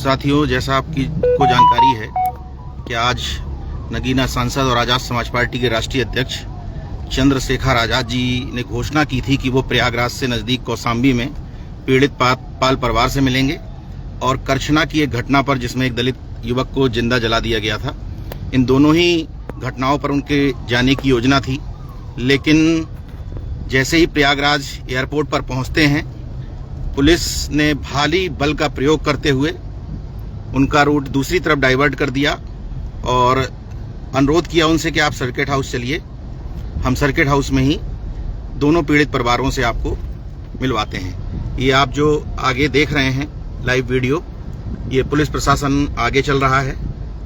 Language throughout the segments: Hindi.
साथियों, जैसा आपकी को जानकारी है कि आज नगीना सांसद और आज़ाद समाज पार्टी के राष्ट्रीय अध्यक्ष चंद्रशेखर आज़ाद जी ने घोषणा की थी कि वो प्रयागराज से नज़दीक कौशाम्बी में पीड़ित पाल परिवार से मिलेंगे और करछना की एक घटना पर जिसमें एक दलित युवक को जिंदा जला दिया गया था, इन दोनों ही घटनाओं पर उनके जाने की योजना थी। लेकिन जैसे ही प्रयागराज एयरपोर्ट पर पहुंचते हैं, पुलिस ने भारी बल का प्रयोग करते हुए उनका रूट दूसरी तरफ डाइवर्ट कर दिया और अनुरोध किया उनसे कि आप सर्किट हाउस चलिए, हम सर्किट हाउस में ही दोनों पीड़ित परिवारों से आपको मिलवाते हैं। ये आप जो आगे देख रहे हैं लाइव वीडियो, ये पुलिस प्रशासन आगे चल रहा है,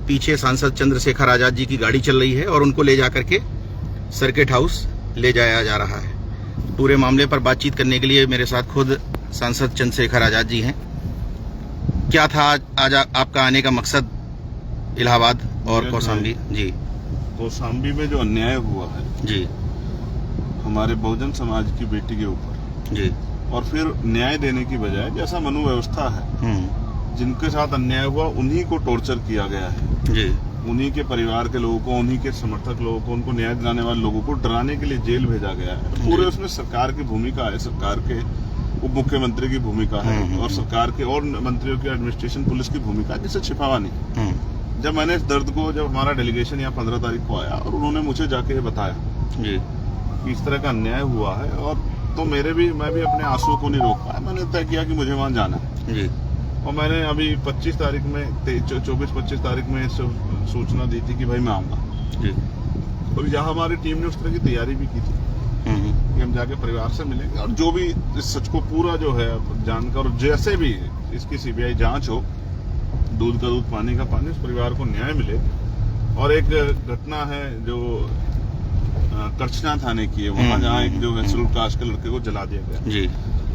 पीछे सांसद चंद्रशेखर आज़ाद जी की गाड़ी चल रही है और उनको ले जा करके सर्किट हाउस ले जाया जा रहा है। पूरे मामले पर बातचीत करने के लिए मेरे साथ खुद सांसद चंद्रशेखर आज़ाद जी हैं। क्या था आज आपका आने का मकसद इलाहाबाद और कौशाम्बी? जी, कौशाम्बी में जो अन्याय हुआ है जी हमारे बहुजन समाज की बेटी के ऊपर जी, और फिर न्याय देने की बजाय जैसा मनु व्यवस्था है, जिनके साथ अन्याय हुआ उन्हीं को टॉर्चर किया गया है जी, उन्हीं के परिवार के लोगों को, उन्हीं के समर्थक लोगों को, उनको न्याय दिलाने वाले लोगों को डराने के लिए जेल भेजा गया है। पूरे उसमें सरकार की भूमिका है, सरकार के उप मुख्यमंत्री की भूमिका है और सरकार के और मंत्रियों की एडमिनिस्ट्रेशन पुलिस की भूमिका है, जिसे छिपावा नहीं। जब मैंने इस दर्द को, जब हमारा डेलीगेशन यहाँ 15 तारीख को आया और उन्होंने मुझे जाके बताया जी कि इस तरह का अन्याय हुआ है, और तो मैं भी अपने आंसुओं को नहीं रोक पाया। मैंने तय किया कि मुझे वहाँ जाना है जी, और मैंने अभी 25 तारीख में 24-25 तारीख में सूचना दी थी कि भाई मैं आऊंगा जी, और यहाँ हमारी टीम ने उस तरह की तैयारी भी की थी कि हम जाके परिवार से मिलेंगे और जो भी इस सच को पूरा जो है जानकर, जैसे भी इसकी सीबीआई जांच हो, दूध का दूध पानी का पानी, उस परिवार को न्याय मिले। और एक घटना है जो करछना थाने की है, वहाँ जहाँ एक जो है शेड्यूल कास्ट के लड़के को जला दिया गया जी।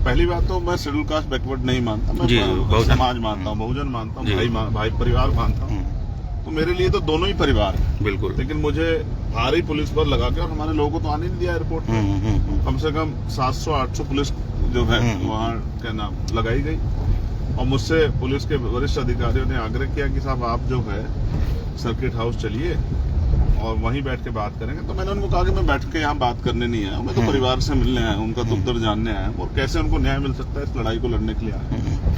पहली बात तो मैं शेड्यूल कास्ट बैकवर्ड नहीं मानता, मैं समाज मानता हूँ, बहुजन मानता हूँ, भाई परिवार मानता हूँ। तो मेरे लिए तो दोनों ही परिवार है बिल्कुल। लेकिन मुझे भारी पुलिस बल लगा के और हमारे लोगों को तो आने नहीं दिया एयरपोर्ट पे। कम से कम 700-800 पुलिस जो है वहाँ क्या नाम लगाई गई और मुझसे पुलिस के वरिष्ठ अधिकारियों ने आग्रह किया कि साहब आप जो है सर्किट हाउस चलिए और वहीं बैठ के बात करेंगे। तो मैंने उनको कहा कि मैं बैठ के यहाँ बात करने नहीं आया, मैं तो परिवार से मिलने आया, उनका दुख दर्द जानने आया और कैसे उनको न्याय मिल सकता है इस लड़ाई को लड़ने के लिए आया।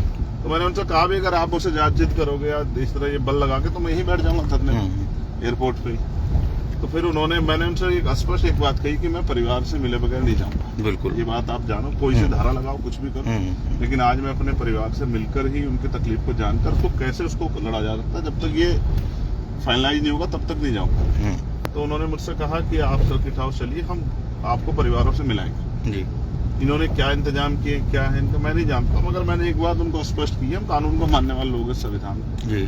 तो मैंने उनसे कहा भी अगर आप मुझसे जिद करोगे या इस तरह ये बल लगा के तो मैं यहीं बैठ जाऊंगा धरने एयरपोर्ट पे। तो फिर मैंने उनसे स्पष्ट एक बात कही कि मैं परिवार से मिले बगैर नहीं जाऊंगा। बिल्कुल, ये बात आप जानो, कोई से धारा लगाओ, कुछ भी करो, लेकिन आज मैं अपने परिवार से मिलकर ही उनकी तकलीफ को जानकर उसको कैसे उसको लड़ा जा सकता है, जब तक ये फाइनलाइज नहीं होगा तब तक नहीं जाऊंगा। तो उन्होंने मुझसे कहा कि आप सर्किट हाउस चलिए, हम आपको परिवारों से मिलाएंगे जी। इन्होंने क्या इंतजाम किए, क्या है इनका मैं नहीं जानता, मगर मैंने एक बात उनको स्पष्ट की, हम कानून को मानने वाले लोग हैं, संविधान जी।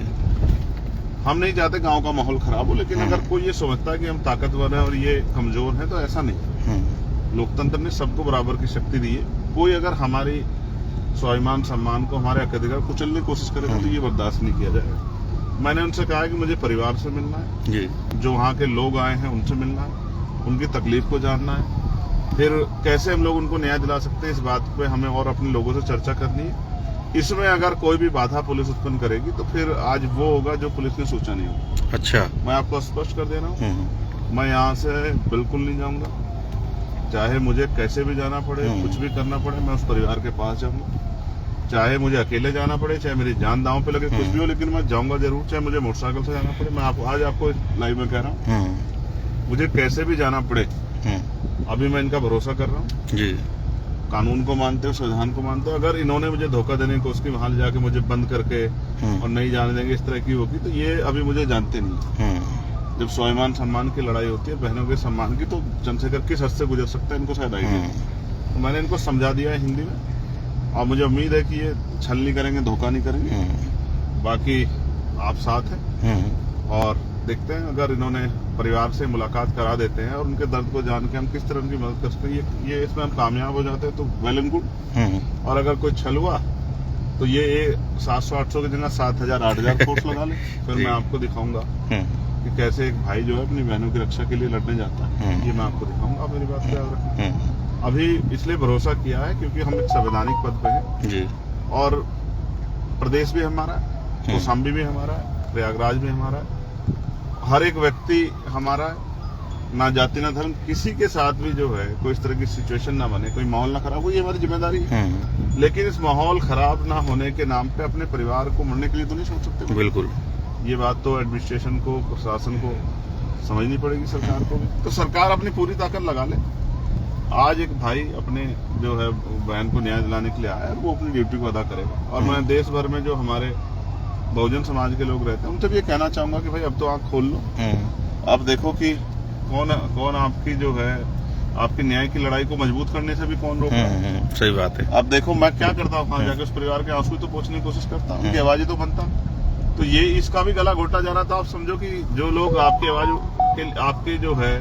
हम नहीं चाहते गांव का माहौल खराब हो, लेकिन अगर कोई ये समझता है कि हम ताकतवर हैं और ये कमजोर हैं तो ऐसा नहीं। लोकतंत्र ने सबको बराबर की शक्ति दी है। कोई अगर हमारी स्वाभिमान सम्मान को, हमारे हक अधिकार कुचलने की कोशिश करेगा तो ये बर्दाश्त नहीं किया जाएगा। मैंने उनसे कहा कि मुझे परिवार से मिलना है जी। जो वहाँ के लोग आए हैं उनसे मिलना है, उनकी तकलीफ को जानना है, फिर कैसे हम लोग उनको न्याय दिला सकते हैं इस बात पे हमें और अपने लोगों से चर्चा करनी है। इसमें अगर कोई भी बाधा पुलिस उत्पन्न करेगी तो फिर आज वो होगा जो पुलिस ने सोचा नहीं होगा। अच्छा, मैं आपको स्पष्ट कर दे रहा हूँ, मैं यहाँ से बिल्कुल नहीं जाऊंगा, चाहे मुझे कैसे भी जाना पड़े, कुछ भी करना पड़े, मैं उस परिवार के पास जाऊंगा। चाहे मुझे अकेले जाना पड़े, चाहे मेरी जान दांव पे लगे, कुछ भी हो, लेकिन मैं जाऊंगा जरूर, चाहे मुझे मोटरसाइकिल से जाना पड़े। मैं आज आपको लाइव में कह रहा हूँ, मुझे कैसे भी जाना पड़े, अभी मैं इनका भरोसा कर रहा हूँ जी। कानून को मानते हो, संविधान को मानते हो। अगर इन्होंने मुझे धोखा देने की कोशिश की, वहां जाके मुझे बंद करके और नहीं जाने देंगे, इस तरह की होगी, तो ये अभी मुझे जानते नहीं। जब स्वाभिमान सम्मान की लड़ाई होती है, बहनों के सम्मान की, तो चंद्रशेखर किस हद से गुजर सकता है इनको शायद आइडिया नहीं। तो मैंने इनको समझा दिया है हिंदी में और मुझे उम्मीद है कि ये छल नहीं करेंगे, धोखा नहीं करेंगे। बाकी आप साथ हैं और देखते हैं, अगर इन्होंने परिवार से मुलाकात करा देते हैं और उनके दर्द को जान के हम किस तरह उनकी मदद कर सकते हैं, ये इसमें हम कामयाब हो जाते हैं तो वेल एंड गुड। और अगर कोई छल हुआ तो ये 700-800 की जगह 7,000-8,000 फोर्स लगा ले, फिर मैं आपको दिखाऊंगा कि कैसे एक भाई जो है अपनी बहनों की रक्षा के लिए लड़ने जाता है। ये मैं आपको दिखाऊंगा, मेरी बात को याद रखना। अभी इसलिए भरोसा किया है क्योंकि हम एक संवैधानिक पद पे हैं और प्रदेश भी हमारा, कौशाम्बी भी हमारा है, प्रयागराज भी हमारा है, हर एक व्यक्ति हमारा है, ना जाति ना धर्म, किसी के साथ भी जो है कोई इस तरह की सिचुएशन ना बने, कोई माहौल ना खराब हो, ये हमारी जिम्मेदारी है। लेकिन इस माहौल खराब ना होने के नाम पे अपने परिवार को मरने के लिए तो नहीं सोच सकते। बिल्कुल, ये बात तो एडमिनिस्ट्रेशन को, प्रशासन को समझनी पड़ेगी, सरकार को भी। तो सरकार अपनी पूरी ताकत लगा ले। आज एक भाई अपने जो है बहन को न्याय दिलाने के लिए आया है, वो अपनी ड्यूटी को अदा करेगा। और मैं देश भर में जो हमारे बहुजन समाज के लोग रहते हैं उनसे भी ये कहना चाहूंगा कि भाई अब तो आंख खोल लो। आप देखो कि कौन आपकी जो है आपकी न्याय की लड़ाई को मजबूत करने से भी कौन रोक रहा है। सही बात है। अब देखो मैं क्या करता हूँ, वहां जाकर उस परिवार के आंसू तो पोंछने की कोशिश करता हूँ, उनकी आवाजें तो बनता हूँ। तो ये इसका भी गला घोटा जा रहा था। आप समझो कि जो लोग आपकी आवाज के आपके जो है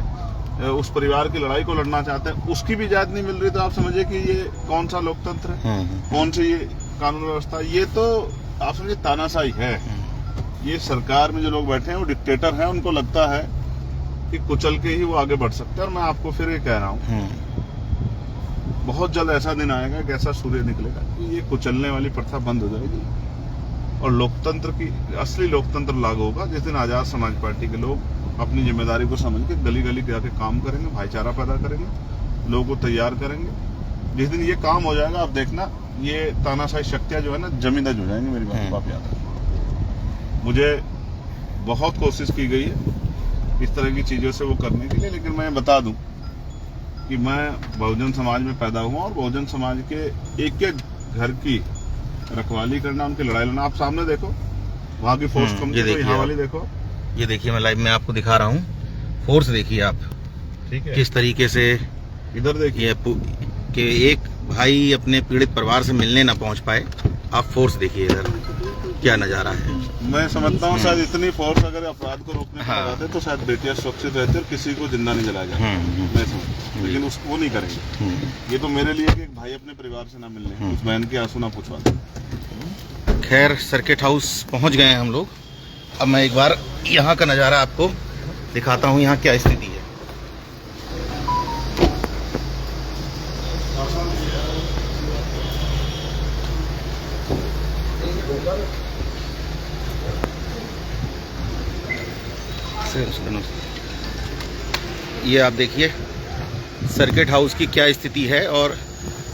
उस परिवार की लड़ाई को लड़ना चाहते हैं, उसकी भी इजाजत नहीं मिल रही। तो आप समझिए कि ये कौन सा लोकतंत्र है, कौन सी ये कानून व्यवस्था। ये तो आप समझिए तानाशाही है। ये सरकार में जो लोग बैठे हैं वो डिक्टेटर हैं, उनको लगता है कि कुचल के ही वो आगे बढ़ सकते हैं। और मैं आपको फिर ये कह रहा हूँ, बहुत जल्द ऐसा दिन आएगा कि ऐसा सूर्य निकलेगा कि ये कुचलने वाली प्रथा बंद हो जाएगी और लोकतंत्र की असली लोकतंत्र लागू होगा। जिस दिन आजाद समाज पार्टी के लोग अपनी जिम्मेदारी को समझ के गली गली जाके काम करेंगे, भाईचारा पैदा करेंगे, लोगों को तैयार करेंगे। जिस दिन ये काम हो जाएगा, आप देखना ये तानाशाही शक्तियां जो है ना जमींदाज हो जाएंगी। मेरी बात को आप याद रखें। मुझे बहुत कोशिश की गई है इस तरह की चीजों से वो करने के लिए, लेकिन मैं बता दूं कि मैं बहुजन समाज में पैदा हुआ और बहुजन समाज के एक एक घर की रखवाली करना, उनकी लड़ाई लड़ना। आप सामने देखो वहाँ की फोर्स कम, यहाँ वाली देखो, ये देखिए मैं लाइव में आपको दिखा रहा हूँ। फोर्स देखिए आप, ठीक है, किस तरीके से इधर देखिए कि एक भाई अपने पीड़ित परिवार से मिलने ना पहुंच पाए। आप फोर्स देखिए इधर क्या नजारा है। मैं समझता हूँ शायद इतनी फोर्स अगर अपराध को रोकने में लगाते तो शायद बेटियां सुरक्षित रहती और किसी को जिंदा नहीं जलाया जाता। मैं समझता, लेकिन उसको नहीं करेंगे। ये तो मेरे लिए कि एक भाई अपने परिवार से ना मिलने, उस बहन के आंसू ना पूछवा दे। खैर सर्किट हाउस पहुंच गए हैं हम लोग। अब मैं एक बार यहाँ का नज़ारा आपको दिखाता हूँ, यहाँ क्या स्थिति है। ये आप देखिए सर्किट हाउस की क्या स्थिति है। और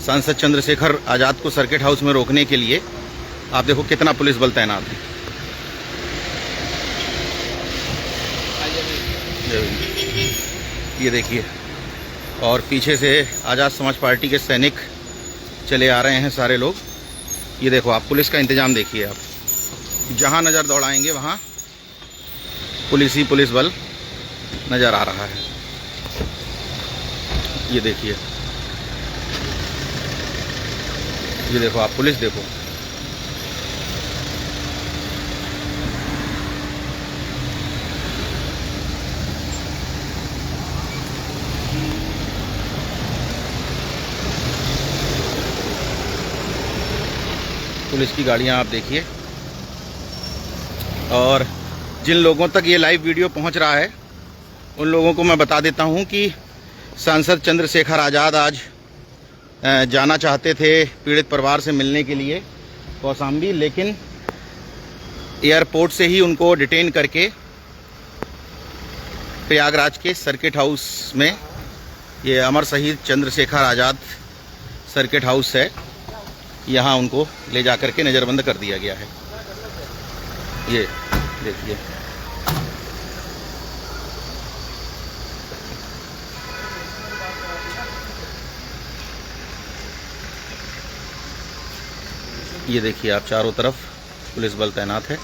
सांसद चंद्रशेखर आज़ाद को सर्किट हाउस में रोकने के लिए आप देखो कितना पुलिस बल तैनात है। ये देखिए, और पीछे से आज़ाद समाज पार्टी के सैनिक चले आ रहे हैं सारे लोग। ये देखो आप पुलिस का इंतजाम देखिए, आप जहां नज़र दौड़ाएंगे वहां पुलिस ही पुलिस बल नज़र आ रहा है। ये देखिए, ये देखो आप पुलिस देखो। पुलिस की गाड़ियां आप देखिए। और जिन लोगों तक ये लाइव वीडियो पहुंच रहा है उन लोगों को मैं बता देता हूं कि सांसद चंद्रशेखर आज़ाद आज जाना चाहते थे पीड़ित परिवार से मिलने के लिए कौशाम्बी, लेकिन एयरपोर्ट से ही उनको डिटेन करके प्रयागराज के सर्किट हाउस में, ये अमर शहीद चंद्रशेखर आज़ाद सर्किट हाउस है, यहाँ उनको ले जा करके नज़रबंद कर दिया गया है। ये देखिए, ये देखिए आप चारों तरफ पुलिस बल तैनात है।